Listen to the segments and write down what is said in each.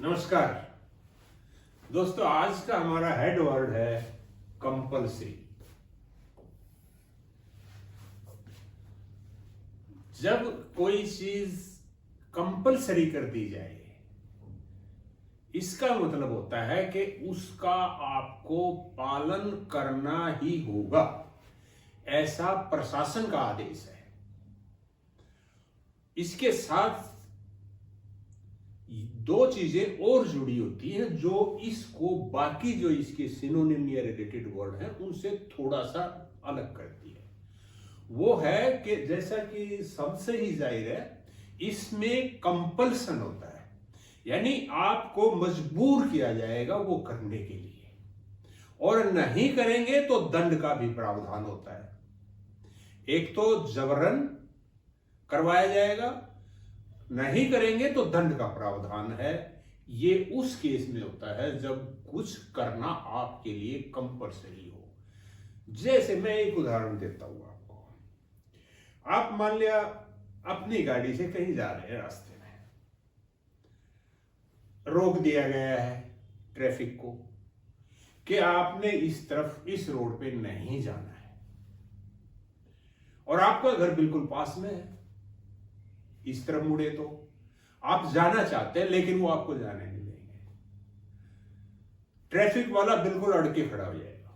नमस्कार दोस्तों, आज का हमारा हेड वर्ड है कंपल्सरी। जब कोई चीज कंपल्सरी कर दी जाए, इसका मतलब होता है कि उसका आपको पालन करना ही होगा, ऐसा प्रशासन का आदेश है। इसके साथ दो चीजें और जुड़ी होती हैं जो इसको बाकी जो इसके सिनोनिम या रिलेटेड वर्ड हैं उनसे थोड़ा सा अलग करती है। वो है कि जैसा कि सबसे ही जाहिर है, इसमें कंपल्सन होता है, यानी आपको मजबूर किया जाएगा वो करने के लिए, और नहीं करेंगे तो दंड का भी प्रावधान होता है। एक तो जबरन करवाया जाएगा, नहीं करेंगे तो दंड का प्रावधान है। ये उस केस में होता है जब कुछ करना आपके लिए कंपल्सरी हो। जैसे मैं एक उदाहरण देता हूं आपको। आप मान लिया अपनी गाड़ी से कहीं जा रहे हैं, रास्ते में रोक दिया गया है ट्रैफिक को कि आपने इस तरफ इस रोड पे नहीं जाना है, और आपका घर बिल्कुल पास में है। इस तरफ मुड़े तो आप जाना चाहते हैं, लेकिन वो आपको जाने नहीं देंगे। ट्रैफिक वाला बिल्कुल अड़के खड़ा हो जाएगा,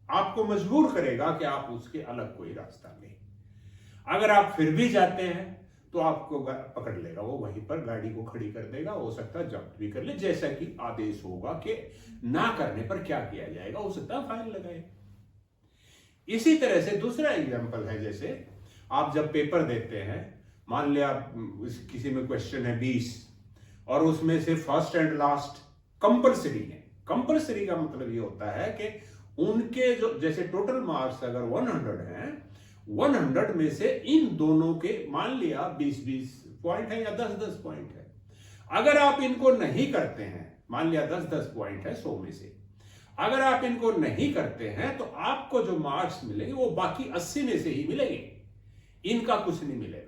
आपको मजबूर करेगा कि आप उसके अलग कोई रास्ता लें। अगर आप फिर भी जाते हैं तो आपको पकड़ लेगा, वो वहीं पर गाड़ी को खड़ी कर देगा, हो सकता है जब्त भी कर ले, जैसा कि आदेश होगा कि ना करने पर क्या किया जाएगा, हो सकता है फाइन लगाए। इसी तरह से दूसरा एग्जाम्पल है, जैसे आप जब पेपर देते हैं, मान लिया किसी में क्वेश्चन है 20 और उसमें से फर्स्ट एंड लास्ट कंपल्सरी है। कंपल्सरी का मतलब ये होता है कि उनके जो जैसे टोटल मार्क्स अगर 100 हैं, 100 में से इन दोनों के मान लिया 20-20 पॉइंट है या 10-10 पॉइंट है। अगर आप इनको नहीं करते हैं, मान लिया 10-10 पॉइंट है 100 में से, अगर आप इनको नहीं करते हैं तो आपको जो मार्क्स मिलेंगे वो बाकी 80 में से ही मिलेंगे, इनका कुछ नहीं मिलेगा।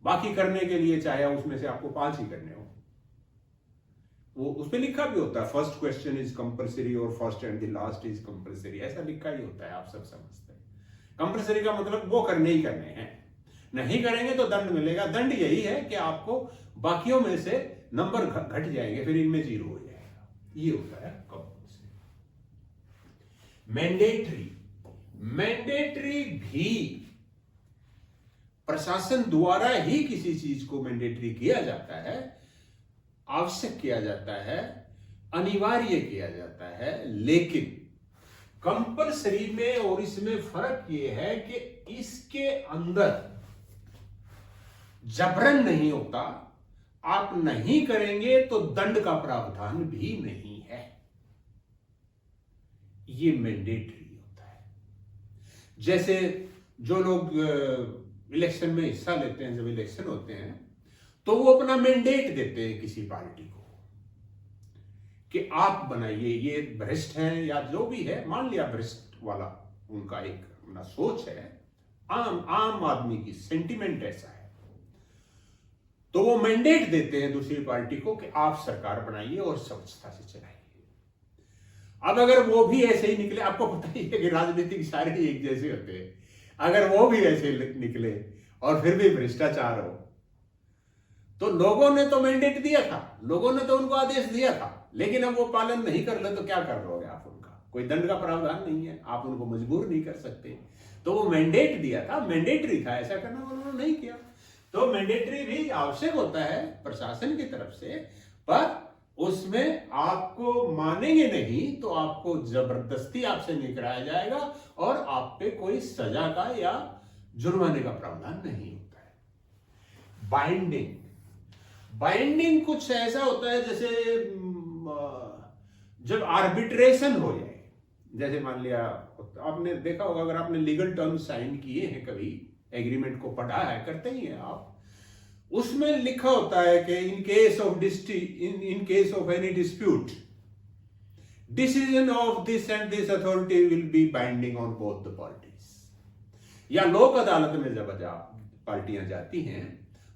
बाकी करने के लिए चाहे उसमें से आपको 5 ही करने हो, वो उस पर लिखा भी होता है फर्स्ट क्वेश्चन इज कंपल्सरी और first and the last is compulsory, ऐसा लिखा ही होता है, आप सब समझते हैं। कंपल्सरी का मतलब वो करने ही करने हैं, नहीं करेंगे तो दंड मिलेगा। दंड यही है कि आपको बाकियों में से नंबर घट जाएंगे, फिर इनमें 0 हो जाएगा। ये होता है कंपल्सरी। मैंडेटरी, मैंडेटरी भी प्रशासन द्वारा ही किसी चीज को मैंडेटरी किया जाता है, आवश्यक किया जाता है, अनिवार्य किया जाता है। लेकिन कंपल्सरी में और इसमें फर्क यह है कि इसके अंदर जबरन नहीं होता, आप नहीं करेंगे तो दंड का प्रावधान भी नहीं है। ये मैंडेटरी होता है। जैसे जो लोग इलेक्शन में हिस्सा लेते हैं, जब इलेक्शन होते हैं तो वो अपना मैंडेट देते हैं किसी पार्टी को कि आप बनाइए, ये भ्रष्ट है या जो भी है, मान लिया भ्रष्ट वाला उनका एक अपना सोच है, आम आदमी की सेंटिमेंट ऐसा है, तो वो मैंडेट देते हैं दूसरी पार्टी को कि आप सरकार बनाइए और स्वच्छता से चलाइए। अब अगर वो भी ऐसे ही निकले, आपको पता ही है कि राजनीतिक सारे एक जैसे होते हैं, अगर वो भी ऐसे निकले और फिर भी भ्रष्टाचार हो, तो लोगों ने तो मैंडेट दिया था, लोगों ने तो उनको आदेश दिया था, लेकिन अब वो पालन नहीं कर ले तो क्या कर रहे आप उनका? कोई दंड का प्रावधान नहीं है, आप उनको मजबूर नहीं कर सकते। तो वो मैंडेट दिया था, मैंडेटरी था, ऐसा करना उन्होंने नहीं किया। तो मैंडेटरी भी आवश्यक होता है प्रशासन की तरफ से, पर उसमें आपको मानेंगे नहीं तो आपको जबरदस्ती आपसे नहीं कराया जाएगा और आप पे कोई सजा का या जुर्माने का प्रावधान नहीं होता है। बाइंडिंग, बाइंडिंग कुछ ऐसा होता है जैसे जब आर्बिट्रेशन हो जाए, जैसे मान लिया आपने देखा होगा, अगर आपने लीगल टर्म्स साइन किए हैं, कभी एग्रीमेंट को पढ़ा है, करते ही हैं आप, उसमें लिखा होता है कि in case of any dispute, decision of this and this authority will be binding on both the parties. या लोक अदालत में जब पार्टियां जाती हैं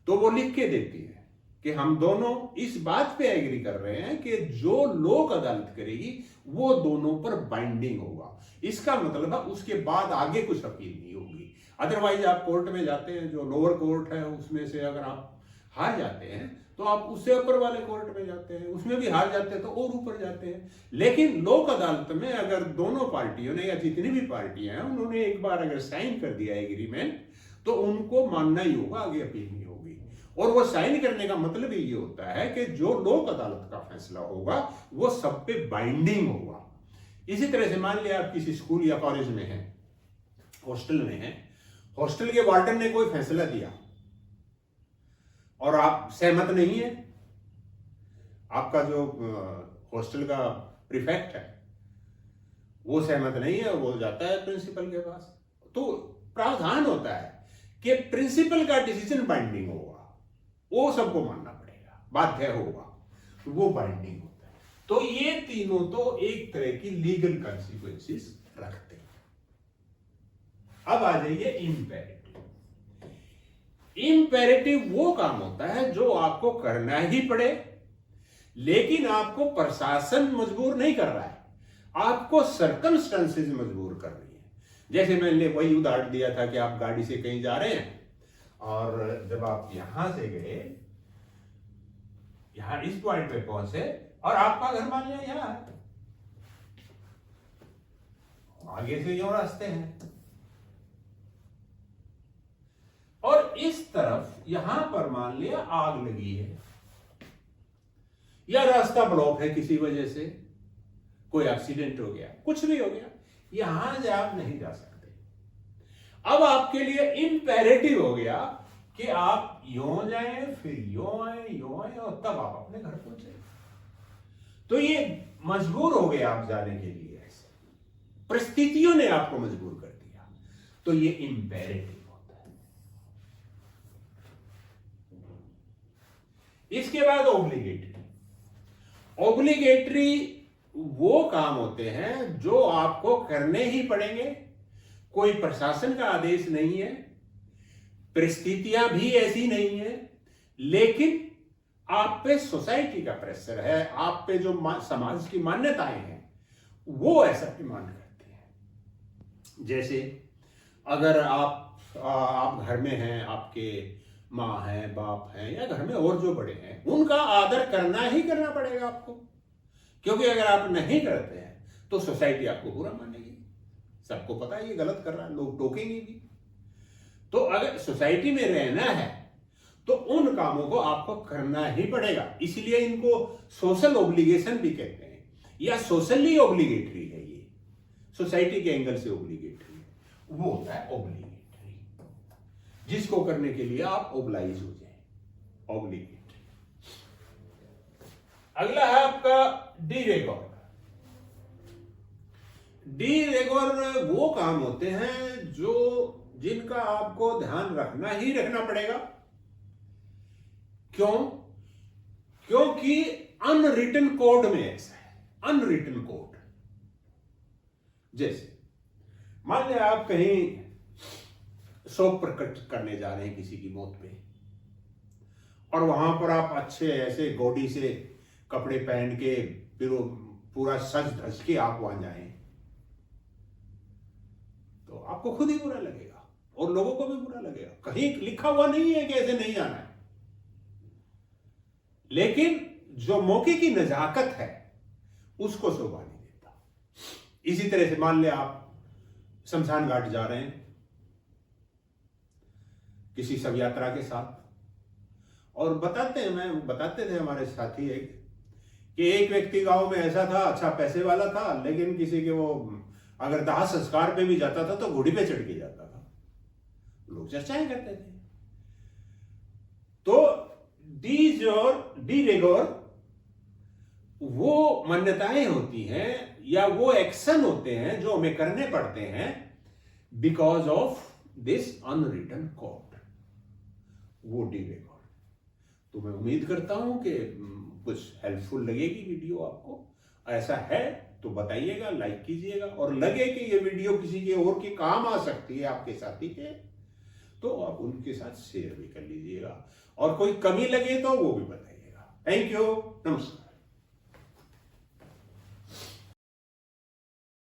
तो वो लिख के देती हैं कि हम दोनों इस बात पे एग्री कर रहे हैं कि जो लोक अदालत करेगी वो दोनों पर बाइंडिंग होगा। इसका मतलब है उसके बाद आगे कुछ अपील नहीं होगी। अदरवाइज आप कोर्ट में जाते हैं, जो लोअर कोर्ट है उसमें से अगर आप हार जाते हैं तो आप उससे ऊपर वाले कोर्ट में जाते हैं, उसमें भी हार जाते हैं तो और ऊपर जाते हैं। लेकिन लोक अदालत में अगर दोनों पार्टियों ने या जितनी भी पार्टियां हैं उन्होंने एक बार अगर साइन कर दिया एग्रीमेंट तो उनको मानना ही होगा, आगे अपील नहीं होगी। और वो साइन करने का मतलब ये होता है कि जो लोक अदालत का फैसला होगा वो सब पे बाइंडिंग होगा। इसी तरह से मान लिया आप किसी स्कूल या कॉलेज में हैं, हॉस्टल में हैं, हॉस्टल के वार्डन ने कोई फैसला दिया और आप सहमत नहीं है, आपका जो हॉस्टल का प्रीफेक्ट है वो सहमत नहीं है, वो जाता है प्रिंसिपल के पास, तो प्रावधान होता है कि प्रिंसिपल का डिसीजन बाइंडिंग होगा, वो सबको मानना पड़ेगा, बाध्य होगा, तो वो बाइंडिंग होता है। तो ये तीनों तो एक तरह की लीगल कॉन्सिक्वेंसेस रखते हैं। अब आ जाइए इम्पेरेटिव। इम्पेरेटिव वो काम होता है जो आपको करना ही पड़े, लेकिन आपको प्रशासन मजबूर नहीं कर रहा है, आपको सर्कमस्टेंसेस मजबूर कर रही है। जैसे मैंने वही उदाहरण दिया था कि आप गाड़ी से कहीं जा रहे हैं और जब आप यहां से गए, यहां इस पॉइंट पे पहुंचे और आपका घर मान लिया यहां है, आगे से यो रास्ते हैं और इस तरफ यहां पर मान लिया आग लगी है या रास्ता ब्लॉक है, किसी वजह से कोई एक्सीडेंट हो गया, कुछ भी हो गया, यहां से आप नहीं जा सकते। अब आपके लिए इंपेरेटिव हो गया कि आप यों जाएं, फिर यों आए और तब आप अपने घर पहुंचे। तो ये मजबूर हो गए आप जाने के लिए, ऐसे परिस्थितियों ने आपको मजबूर कर दिया, तो ये इंपेरेटिव होता है। इसके बाद ऑब्लिगेटरी। ऑब्लिगेटरी वो काम होते हैं जो आपको करने ही पड़ेंगे, कोई प्रशासन का आदेश नहीं है, परिस्थितियां भी ऐसी नहीं है, लेकिन आप पे सोसाइटी का प्रेशर है, आप पे जो समाज की मान्यताएं हैं वो ऐसा डिमांड करती हैं। जैसे अगर आप घर में हैं, आपके माँ हैं, बाप हैं या घर में और जो बड़े हैं, उनका आदर करना ही करना पड़ेगा आपको, क्योंकि अगर आप नहीं करते हैं तो सोसाइटी आपको बुरा मानेगी, सबको पता है ये गलत कर रहा है, लोग टोकेंगे भी। तो अगर सोसाइटी में रहना है तो उन कामों को आपको करना ही पड़ेगा, इसलिए इनको सोशल ऑब्लिगेशन भी कहते हैं या सोशली ऑब्लिगेटरी है। ये सोसाइटी के एंगल से ऑब्लिगेटरी है, वो होता है ऑब्लिगेटरी, जिसको करने के लिए आप ऑब्लाइज हो जाए, ऑब्लिगेटरी। अगला है आपका डी रेगोर। डी रेगोर वो काम होते हैं जो जिनका आपको ध्यान रखना ही रखना पड़ेगा। क्यों? क्योंकि अनरिटन कोड में ऐसा है, अनरिटन कोड। जैसे मान लिया आप कहीं शोक प्रकट करने जा रहे हैं किसी की मौत पे, और वहां पर आप अच्छे ऐसे गॉडी से कपड़े पहन के फिर पूरा सज धज के आप वहां जाएं, तो आपको खुद ही बुरा लगेगा और लोगों को भी बुरा लगेगा। कहीं लिखा हुआ नहीं है कि ऐसे नहीं जाना है, लेकिन जो मौके की नजाकत है उसको शोभा नहीं देता। इसी तरह से मान लिया आप शमशान घाट जा रहे हैं किसी शव यात्रा के साथ, और बताते थे हमारे साथी एक कि एक व्यक्ति गांव में ऐसा था, अच्छा पैसे वाला था, लेकिन किसी के वो अगर दाह संस्कार पे भी जाता था तो घोड़ी पे चढ़ के जाता था, लोग चर्चाएं करते थे। तो डी रेगोर वो मान्यताएं होती हैं या वो एक्शन होते हैं जो हमें करने पड़ते हैं because of this unwritten code, वो डी रेगोर। तो मैं उम्मीद करता हूं कि कुछ हेल्पफुल लगेगी वीडियो आपको। ऐसा है तो बताइएगा, लाइक कीजिएगा, और लगे कि ये वीडियो किसी के और के काम आ सकती है, आपके साथी के, तो आप उनके साथ शेयर भी कर लीजिएगा। और कोई कमी लगे तो वो भी बताइएगा। थैंक यू, नमस्कार।